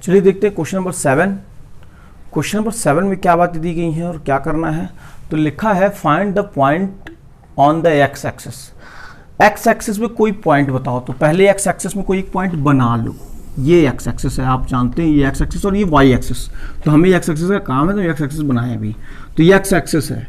चलिए देखते हैं क्वेश्चन नंबर 7। क्वेश्चन नंबर 7 में क्या बातें दी गई हैं और क्या करना है। तो लिखा है find the point on the x axis. X axis में कोई पॉइंट बताओ। तो पहले एक्स एक्सिस में कोई एक पॉइंट बना लो। ये एक्स एक्सिस है, आप जानते हैं ये एक्स एक्सिस और ये वाई एक्सिस। तो हमें एक्स एक्सिस का काम है, तो एक्स एक्सिस बनाए अभी। तो ये एक्स एक्सिस है,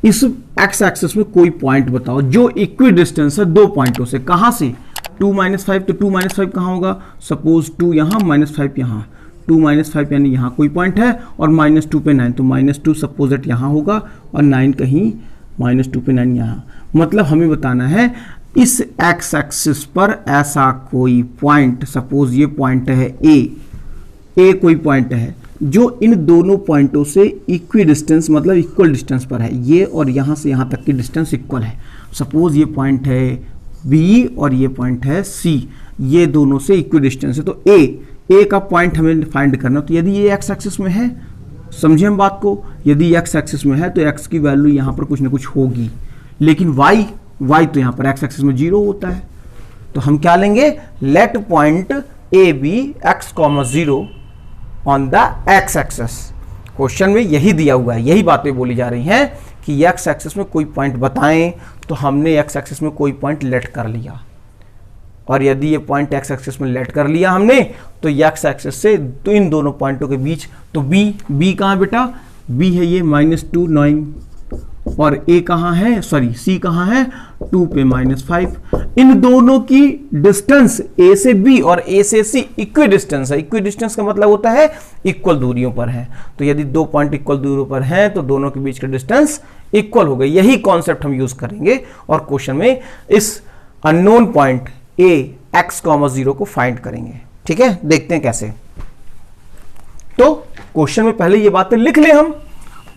इस एक्स एक्सिस में कोई पॉइंट बताओ जो इक्वी डिस्टेंस है दो पॉइंटों से। कहाँ से? 2 - 5। तो 2 - 5 कहाँ होगा? सपोज 2 यहाँ -5 यहाँ, 2 - 5 यानी यहाँ कोई पॉइंट है, और -2 पे 9, तो -2 सपोज दैट यहाँ होगा और 9 कहीं -2 पे 9 यहाँ। मतलब हमें बताना है इस एक्स एक्सिस पर ऐसा कोई पॉइंट, सपोज ये पॉइंट है ए कोई पॉइंट है जो इन दोनों पॉइंटों से इक्वी डिस्टेंस मतलब इक्वल डिस्टेंस पर है। ये और यहाँ से यहाँ तक की डिस्टेंस इक्वल है। सपोज ये पॉइंट है बी और ये पॉइंट है सी, ये दोनों से इक्वी डिस्टेंस है। तो ए का पॉइंट हमें फाइंड करना। तो यदि ये एक्स एक्सिस में है, समझे हम बात को, यदि एक्स एक्सिस में है तो एक्स की वैल्यू यहाँ पर कुछ ना कुछ होगी। लेकिन वाई तो यहाँ पर एक्स एक्सिस में 0 होता है। तो हम क्या लेंगे? Let point A B x, 0 on the x axis. Question में यही दिया हुआ है, यही बातें बोली जा रही हैं कि एक्स एक्सिस में कोई पॉइंट बताएं। तो हमने एक्स एक्सिस में कोई पॉइंट लेट कर लिया, और यदि ये पॉइंट एक्स एक्सिस में लेट कर लिया हमने, तो एक्स एक्सिस से तो इन दोनों पॉइंटों के बीच, तो बी कहाँ है बेटा? बी है ये -2 9, और ए कहाँ है, सॉरी सी कहाँ है? 2 पे -5। इन दोनों की डिस्टेंस ए से बी और ए से सी इक्वी डिस्टेंस है। इक्वी डिस्टेंस का मतलब होता है इक्वल दूरियों पर है। तो यदि दो पॉइंट इक्वल दूरियों पर हैं तो दोनों के बीच का डिस्टेंस इक्वल हो गई। यही कॉन्सेप्ट हम यूज करेंगे और क्वेश्चन में इस अननोन पॉइंट ए एक्स, 0 को फाइंड करेंगे। ठीक है, देखते हैं कैसे। तो क्वेश्चन में पहले ये बातें लिख लें हम।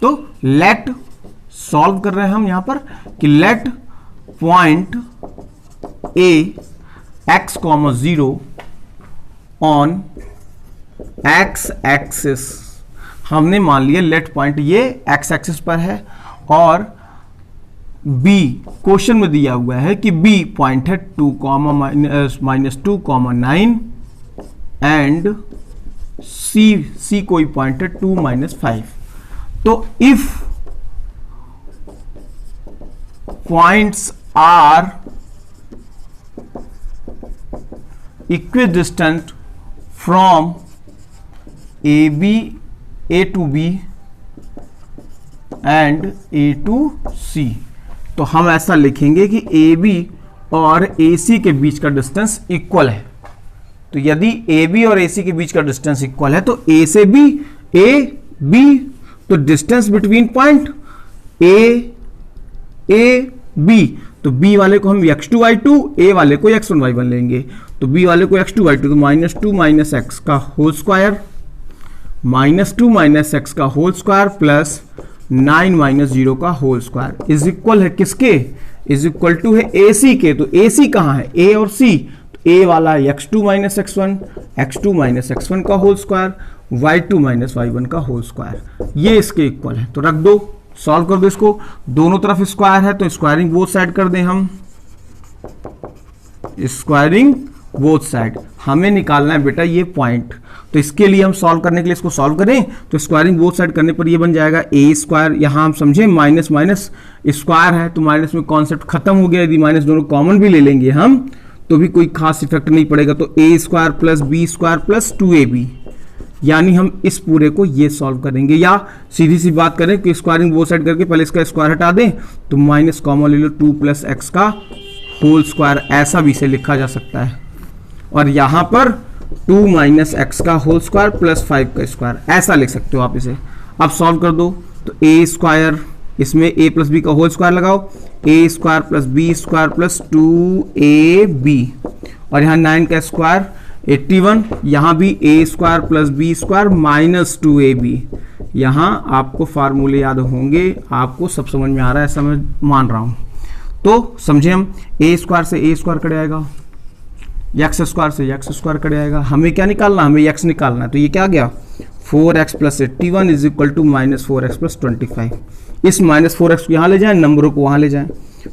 तो लेट सॉल्व कर रहे हैं हम यहां पर कि late point A x, 0 on x axis. हमने मान लिया लेट पॉइंट ये एक्स एक्सिस पर है, और बी क्वेश्चन में दिया हुआ है कि बी पॉइंट है -2, -9 एंड सी कोई पॉइंट है 2 - 5। तो if points are equidistant from A to B and A to C, तो हम ऐसा लिखेंगे कि AB और AC के बीच का डिस्टेंस इक्वल है। तो यदि AB और AC के बीच का डिस्टेंस इक्वल है तो A से B, AB, तो distance between point A B, तो B वाले को हम x2 y2, A वाले को x1 y1 लेंगे। तो B वाले को x2 y2, तो -2 - x का होल स्क्वायर, -2 - x का होल स्क्वायर प्लस 9 - 0 का होल स्क्वायर इज इक्वल है किसके? इज इक्वल टू है AC के। तो AC कहाँ है? A और C। तो A वाला x2 - x1, x2 - x1 का होल स्क्वायर, y2 - y1 का होल स्क्वायर, ये इसके इक्वल है। तो रख दो, सॉल्व कर दो इसको। दोनों तरफ स्क्वायर है तो स्क्वायरिंग बोथ साइड कर दें हम। स्क्वायरिंग बोथ साइड हमें निकालना है बेटा ये पॉइंट। तो इसके लिए हम सॉल्व करने के लिए इसको सॉल्व करें तो स्क्वायरिंग बोथ साइड करने पर ये बन जाएगा A²। यहाँ हम समझे माइनस माइनस स्क्वायर है तो माइनस में कॉन्सेप्ट खत्म हो गया। यदि माइनस दोनों कॉमन भी ले लेंगे हम तो भी कोई खास इफेक्ट नहीं पड़ेगा। तो A² + B² + 2AB, यानी हम इस पूरे को ये सॉल्व करेंगे। या सीधी सी बात करें कि स्क्वायरिंग बोथ साइड करके पहले इसका स्क्वायर हटा दें तो माइनस कॉमन ले लो, 2 + x का होल स्क्वायर, ऐसा भी इसे लिखा जा सकता है। और यहाँ पर 2 - x का होल स्क्वायर प्लस 5 का स्क्वायर, ऐसा लिख सकते हो आप इसे। अब सॉल्व कर दो तो A², इसमें A + B का होल स्क्वायर लगाओ, A² + B² + 2AB, और यहाँ 9 का स्क्वायर 81, यहाँ भी A² + B² - 2AB। यहाँ आपको फार्मूले याद होंगे, आपको सब समझ में आ रहा है ऐसा मैं मान रहा हूँ। तो समझे हम A² से A² कट आएगा, x² से x² कट आएगा। हमें क्या निकालना? हमें x निकालना है। तो ये क्या आ गया? 4x + 81 is equal to -4x + 25। इस -4x को यहाँ ले जाएं, नंबरों को वहाँ ले जाएं।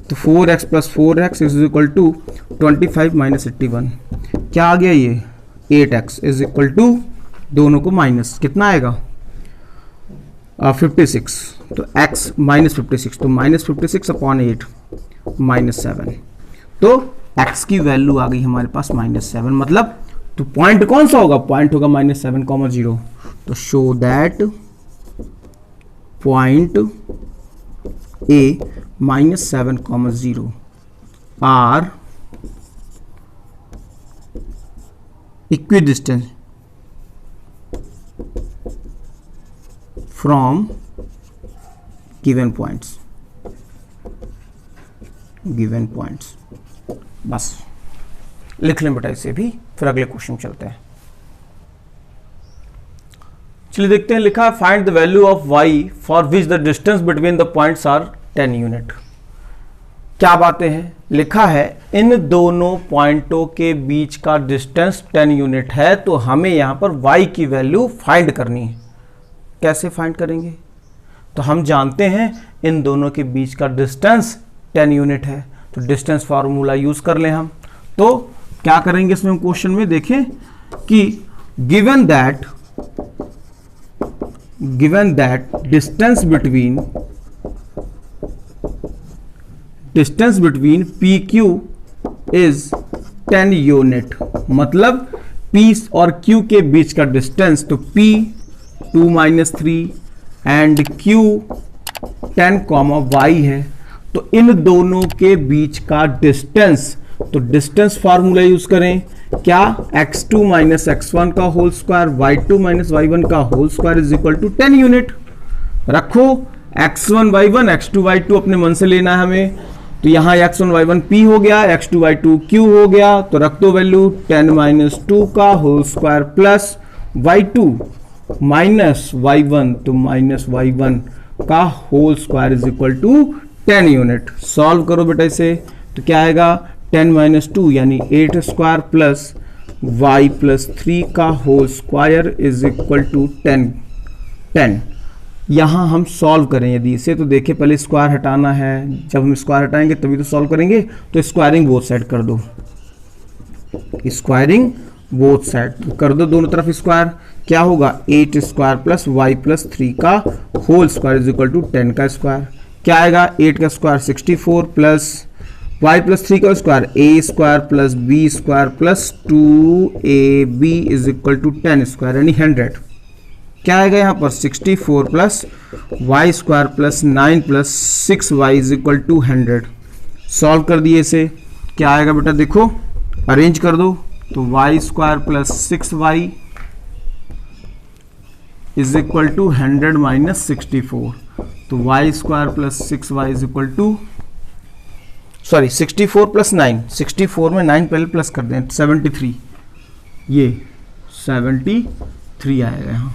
तो 4x + 4x is equal to 25 - 81, क्या आ गया ये? 8x इज इक्वल टू दोनों को माइनस, कितना आएगा 56, तो x -56, तो -56 अपॉन 8 -7, तो x की वैल्यू आ गई हमारे पास -7, मतलब तो पॉइंट कौन सा होगा, पॉइंट होगा -7, 0, तो show that point A -7, 0 are equidistant from given points, बस लिख लें बेटा इसे भी, फिर अगले क्वेश्चन चलते हैं। चलिए देखते हैं, लिखा है find the value of y for which the distance between the points are 10 unit. क्या बातें हैं, लिखा है इन दोनों पॉइंटों के बीच का डिस्टेंस 10 यूनिट है, तो हमें यहां पर y की वैल्यू फाइंड करनी है। कैसे फाइंड करेंगे, तो हम जानते हैं इन दोनों के बीच का डिस्टेंस 10 यूनिट है, तो डिस्टेंस फार्मूला यूज कर लें हम। तो क्या करेंगे इसमें, क्वेश्चन में देखें कि given that distance between PQ is 10 unit, मतलब P और Q के बीच का डिस्टेंस, तो P 2 - 3 एंड Q 10, y है, तो इन दोनों के बीच का डिस्टेंस, तो डिस्टेंस फार्मूला यूज करें क्या, x2 - x1 का होल स्क्वायर, y2 - y1 का whole square is equal to 10 unit. रखो x1 y1 x2 y2 अपने मन से लेना है हमें, तो यहां x1 y1 p हो गया, x2 y2 q हो गया, तो रख दो वैल्यू 10 - 2 का whole square plus y2 minus y1, तो -y1 का whole square is equal to 10 unit. Solve करो बेटा इसे, तो क्या आएगा 10 - 2 यानी 8 स्क्वायर प्लस y + 3 का whole square is equal to 10। यहां हम सॉल्व करें यदि इसे, तो देखिए पहले स्क्वायर हटाना है, जब हम स्क्वायर हटाएंगे तभी तो सॉल्व करेंगे, तो स्क्वायरिंग बोथ साइड कर दो, स्क्वायरिंग बोथ साइड कर दो, दोनों तरफ स्क्वायर, क्या होगा 8 स्क्वायर प्लस y + 3 का whole square is equal to 10 का स्क्वायर, क्या आएगा 8 का स्क्वायर 64 प्लस y + 3 का square a square plus b square plus 2ab is equal to 10 square यानी 100। क्या आएगा यहाँ पर 64 plus y square plus 9 plus 6y is equal to 100। Solve कर दिए इसे, क्या आएगा बेटा देखो, अरेंज कर दो, तो y square plus 6y is equal to 100 - 64, तो y square plus 6y is equal to 64 plus 9, 64 में 9 पहले प्लस कर दें 73, ये 73 आएगा यहाँ,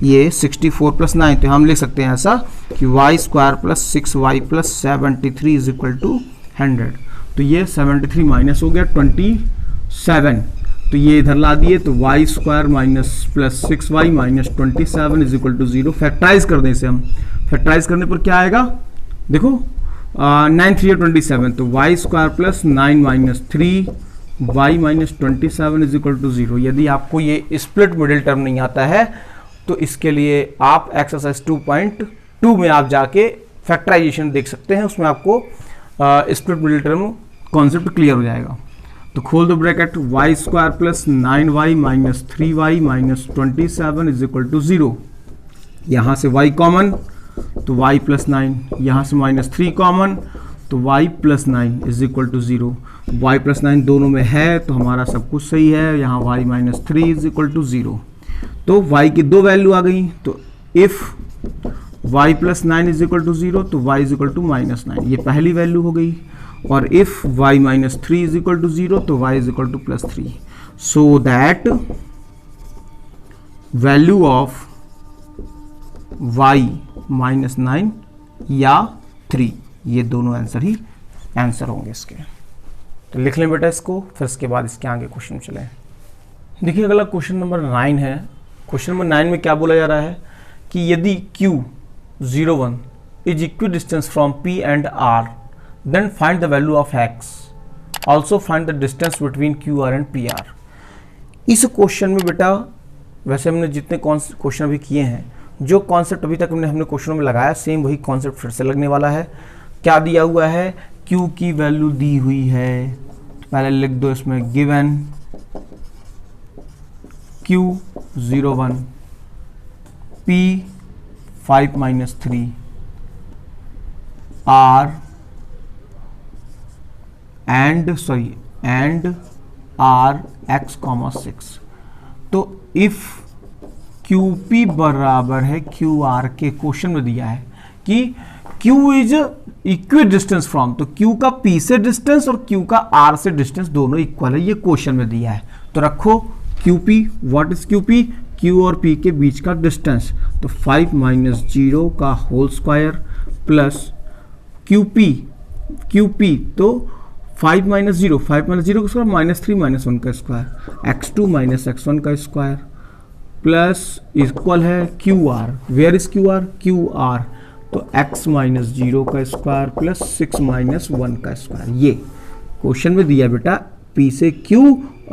ये 64 प्लस 9, तो हम लिख सकते हैं ऐसा कि y square plus 6y plus 73 is equal to 100, तो ये 73 माइनस हो गया 27, तो ये इधर ला दिए, तो y square minus plus 6y minus 27 is equal to 0। Factorise कर दें इसे हम, फैक्टराइज करने पर क्या आएगा देखो 9 3 27, तो y square plus 9 minus 3 y minus 27 is equal to 0। यदि आपको ये स्प्लिट मिडिल टर्म नहीं आता है तो इसके लिए आप एक्सरसाइज 2.2 में आप जाके फैक्टराइजेशन देख सकते हैं, उसमें आपको split middle term concept clear हो जाएगा। तो खोल दो bracket, y square plus 9y minus 3y minus 27 is equal to 0। यहाँ से y कॉमन, तो y प्लस 9, यहाँ से माइनस 3 कॉमन, तो y plus 9 is equal to 0। y plus 9 दोनों में है तो हमारा सब कुछ सही है, यहाँ y minus 3 is equal to 0। तो y की दो वैल्यू आ गई, तो if y plus 9 is equal to 0 तो y is equal to minus 9, ये पहली वैल्यू हो गई, और if y minus 3 is equal to 0 तो y is equal to plus 3। So that value of y minus 9 या 3, ये दोनों आंसर होंगे इसके। तो लिख लें बेटा इसको, फिर इसके बाद इसके आगे क्वेश्चन चले। देखिए अगला क्वेश्चन नंबर 9 है। क्वेश्चन नंबर 9 में क्या बोला जा रहा है कि यदि Q01 is equidistant from P and R, then find the value of X, also find the distance between QR and PR। इस क्वेश्चन में बेटा वैसे हमने जितने क्वेश्चन अभी किए हैं, जो कॉन्सेप्ट अभी तक हमने क्वेश्चनों में लगाया, सेम वही कॉन्सेप्ट फिर से लगने वाला है। क्या दिया हुआ है, Q की वैल्यू दी हुई है, पहले लिख दो इसमें given Q01, P 5 - 3, R and R x, 6। तो इफ QP बराबर है QR के, क्वेश्चन में दिया है कि Q is equidistant from, तो Q का P से डिस्टेंस और Q का R से डिस्टेंस दोनों इक्वल है, ये क्वेश्चन में दिया है। तो रखो QP, what is QP, Q और P के बीच का डिस्टेंस, तो 5 - 0 का होल स्क्वायर प्लस QP तो 5 - 0 का स्क्वायर -3 - 1 का स्क्वायर, x2 - x1 का स्क्वायर प्लस इक्वल है QR, वेयर इज QR, तो x - 0 का स्क्वायर प्लस 6 - 1 का स्क्वायर। ये क्वेश्चन में दिया बेटा, P से Q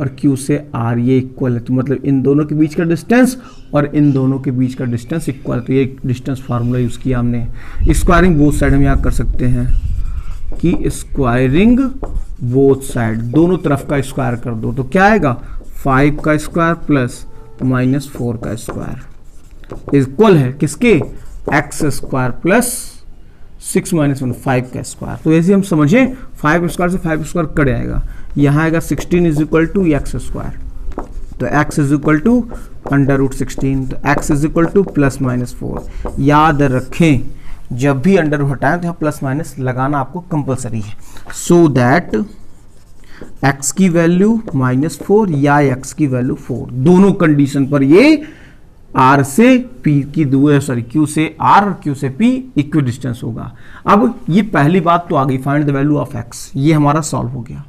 और Q से R ये इक्वल है, तो मतलब इन दोनों के बीच का डिस्टेंस और इन दोनों के बीच का डिस्टेंस इक्वल है। तो ये डिस्टेंस फार्मूला यूज़ किया हमने। स्क्वायरिंग बोथ साइड हम यहाँ कर सकते हैं कि स्क्वायरिंग बोथ साइड, दोनों तरफ का स्क्वायर कर दो, तो क्या आएगा 5 का स्क्वायर प्लस -4 का स्क्वायर इक्वल है किसके, x स्क्वायर प्लस 6 - 1 5 का स्क्वायर। तो ऐसे हम समझे 5 स्क्वायर से 5 स्क्वायर कट आएगा, यहाँ आएगा 16 is equal to x square, तो x इज इक्वल टू √16, तो x इज इक्वल टू +-4। याद रखें जब भी अंडर हटाएं तो यहाँ प्लस माइनस लगाना आपको कंपलसरी है, सो दैट x की वैल्यू -4 या x की वैल्यू 4, दोनों कंडीशन पर ये R से P की दूरी, Q से R और Q से P इक्वी डिस्टेंस होगा। अब ये पहली बात तो आ गई, find the value of x, ये हमारा सॉल्व हो गया।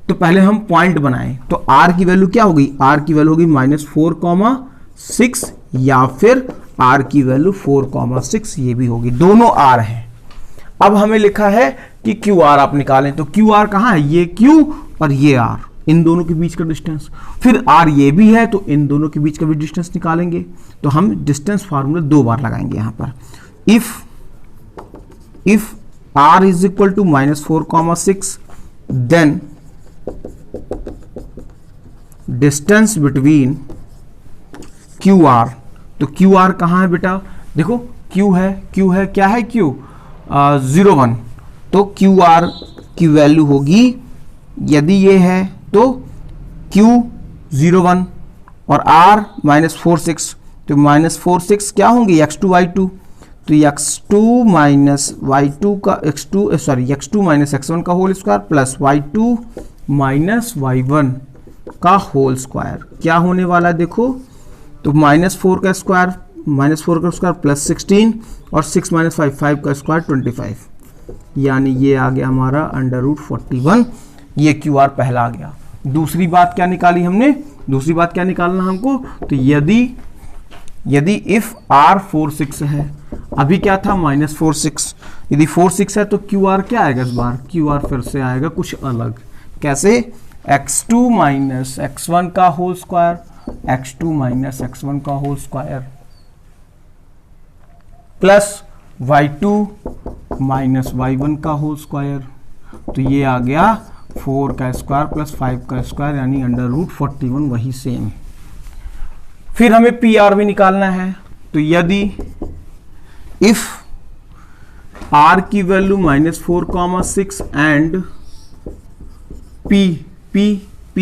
तो पहले हम पॉइंट बनाएं, तो R की वैल्यू क्या होगी, R की वैल्यू होगी -4, 6 या फिर R की वैल्यू 4, 6 ये भी होगी, दोनों R हैं। अब हमें लिखा है कि QR आप निकालें, तो QR कहाँ है, ये Q और ये R, इन दोनों के बीच का डिस्टेंस, फिर R ये भी है तो इन दोनों के बीच का भी डिस्टेंस निकालेंगे। तो हम डिस्टेंस फार्मूला 2 बार लगाएंगे यहाँ पर। If R is equal to -4, 6 then distance between QR, तो QR कहाँ है बेटा, देखो Q है क्या है Q 01, तो QR की वैल्यू होगी, यदि ये है तो Q01 और R -4, 6, तो -4, 6 क्या होंगे x2 y2, तो x2 - x1 का whole square plus y2 - y1 का होल स्क्वायर क्या होने वाला है, देखो तो -4 का स्क्वायर प्लस 16 और 6 - 5 का स्क्वायर 25, यानी ये आ गया हमारा √41, ये QR पहला आ गया। दूसरी बात क्या निकाली हमने, दूसरी बात क्या निकालना हमको, तो यदि इफ R 4, 6 है, अभी क्या था -4, 6, यदि 4, 6 है तो QR क्या आएगा इस बार, QR फिर से आएगा कुछ अलग, कैसे x2 - x1 का होल स्क्वायर, x2 - x1 का whole square plus y2 - y1 का होल स्क्वायर, तो ये आ गया 4 का स्क्वायर प्लस 5 का स्क्वायर, यानी √41 वही सेम। फिर हमें PR भी निकालना है, तो यदि इफ R की वैल्यू -4, 6 एंड P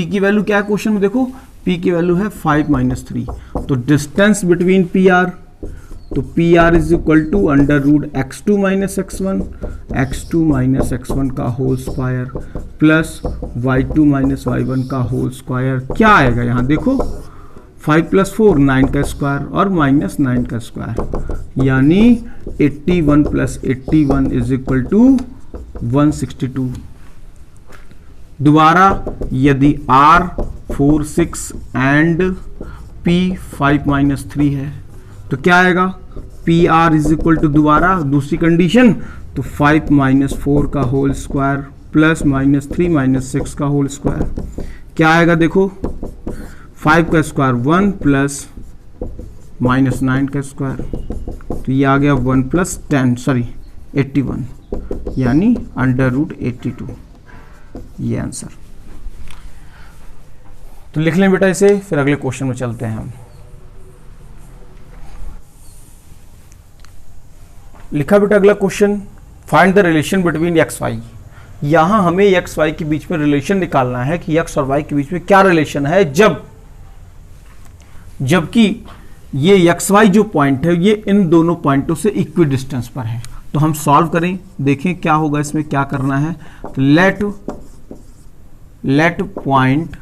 की वैल्यू क्या है क्वेश्चन में, देखो P की वैल्यू है 5 - 3, तो डिस्टेंस बिटवीन PR, तो PR is equal to √x2 - x1 का whole square plus y2 - y1 का होल स्क्वायर, क्या आएगा यहाँ देखो 5 + 4 9 का स्क्वायर और -9 का स्क्वायर, यानी 81 + 81 इज इक्वल टू 162। दोबारा यदि R 4, 6 एंड P 5 - 3 है, तो क्या आएगा PR इज इक्वल टू, दोबारा दूसरी कंडीशन, तो 5 - 4 का होल स्क्वायर प्लस -3 - 6 का होल स्क्वायर, क्या आएगा देखो 5 का स्क्वायर 1 प्लस -9 का स्क्वायर, तो ये आ गया 1 + 10 सॉरी 81 यानी √82, ये आंसर। तो लिख लें बेटा इसे, फिर अगले क्वेश्चन में चलते हैं हम। लिखा बेटा अगला question, find the relation between X Y. यहां हमें एक्स वाई के बीच में रिलेशन निकालना है कि एक्स और वाई के बीच में क्या रिलेशन है जबकि ये एक्स वाई जो पॉइंट है ये इन दोनों पॉइंटों से इक्वी डिस्टेंस पर है। तो हम सॉल्व करें, देखें क्या होगा, इसमें क्या करना है। तो let point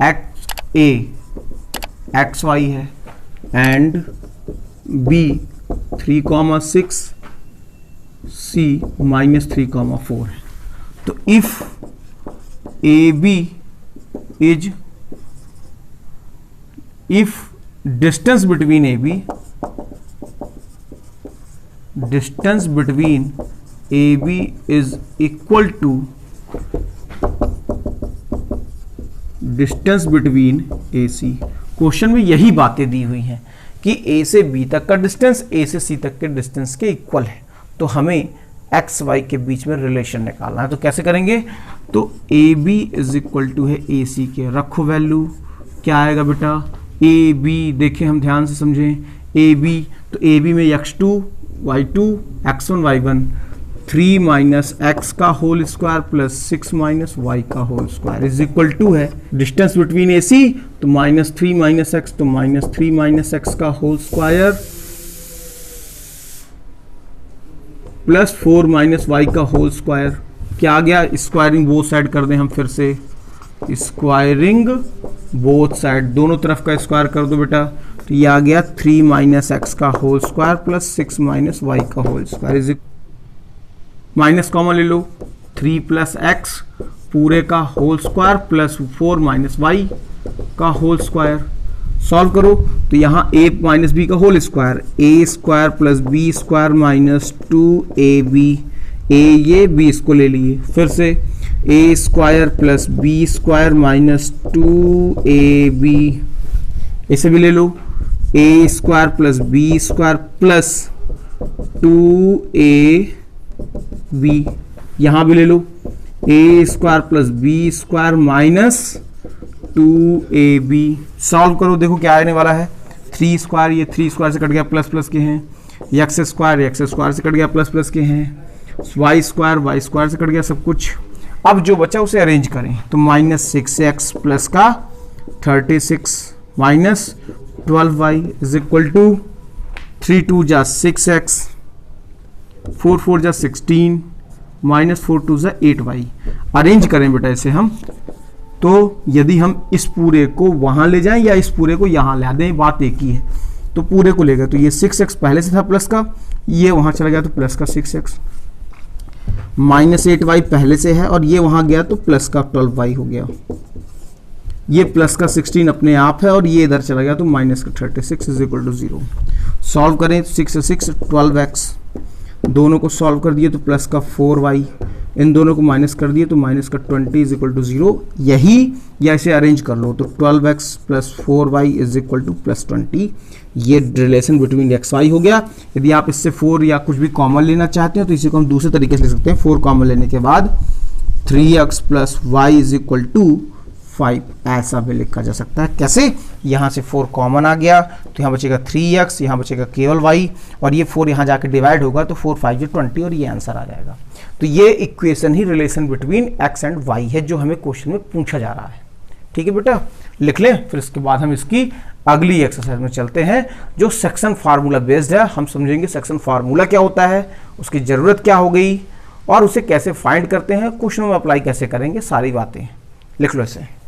X A X Y है एंड बी 3,6 सी -3,4 है। तो if A B is if distance between AB is equal to distance between AC। Question में यही बातें दी हुई हैं कि A से B तक का डिस्टेंस A से C तक के डिस्टेंस के इक्वल है, तो हमें एक्स वाई के बीच में रिलेशन निकालना है। तो कैसे करेंगे, तो AB इज इक्वल टू है AC के, रखो वैल्यू, क्या आएगा बेटा ए बी, देखें हम ध्यान से समझें, ए बी, तो ए बी में x2 y2 x1 y1 3 - x का होल स्क्वायर प्लस 6 - y का whole square is equal to है डिस्टेंस बिटवीन ए सी, तो -3 - x, तो -3 - x का होल स्क्वायर प्लस 4 - y का होल स्क्वायर। क्या आ गया, स्क्वायरिंग बोथ साइड कर दें हम फिर से, स्क्वायरिंग बोथ साइड, दोनों तरफ का स्क्वायर कर दो बेटा, तो ये आ गया 3 - x का होल स्क्वायर प्लस 6 - y का whole square is minus common ले लो, 3 + x पूरे का होल स्क्वायर प्लस 4 - y का होल स्क्वायर। सॉल्व करो तो यहाँ a - b का whole square, a² plus b² -2ab, a ये b इसको ले लिए, फिर से a² प्लस b² -2ab, इसे भी ले लो, a² plus b² plus 2ab, यहां भी ले लो, a² plus b² -2ab। Solve करो, देखो क्या आने वाला है, 3², ये 3² से कट गया, प्लस प्लस के हैं, x² से कट गया, प्लस प्लस के हैं, y² से कट गया सब कुछ। अब जो बचा उसे अरेंज करें, तो -6x प्लस का 36 minus 12y is equal to 3 2 जा 6x, 4 4 जा 16 -4 2 जा 8y। अरेंज करें बेटा इसे हम, तो यदि हम इस पूरे को वहां ले जाएं या इस पूरे को यहां ला दें, बात एक ही है। तो पूरे को ले गए, तो ये 6x पहले से था प्लस का, ये वहां चला गया तो प्लस का 6x, -8y पहले से है और ये वहां गया तो प्लस का 12y हो गया, ये प्लस का 16 अपने आप है और ये इधर चला गया तो माइनस का 36 इज इक्वल टू 0। सॉल्व करें, 6 6 12x, दोनों को सॉल्व कर दिए तो प्लस का 4y, इन दोनों को माइनस कर दिए तो माइनस का 20 इज इक्वल टू 0। यही या इसे अरेंज कर लो, तो 12x plus 4y is equal to plus 20, ये रिलेशन बिटवीन एक्स वाई हो गया। यदि आप इससे 4 या कुछ भी कॉमन लेना चाहते हैं तो इसी को हम दूसरे तरीके से लिख सकते हैं, 4 कॉमन लेने के बाद 3x plus Y is equal to 5, ऐसा भी लिखा जा सकता है। कैसे, यहाँ से 4 कॉमन आ गया तो यहाँ बचेगा 3x, यहाँ बचेगा केवल y, और ये 4 यहाँ जाके डिवाइड होगा तो 4 5 20 और ये आंसर आ जाएगा। तो ये equation he relation between x and y है जो हमें क्वेश्चन में पूछा जा रहा है। ठीक है बेटा, लिख लें, फिर इसके बाद हम इसकी अगली एक्सरसाइज में चलते हैं जो सेक्शन फार्मूला बेस्ड है। हम समझेंगे सेक्शन फार्मूला क्या होता है, उसकी ज़रूरत क्या हो गई और उसे कैसे फाइंड करते हैं, क्वेश्चन में अप्लाई कैसे करेंगे, सारी बातें। लिख लो इसे।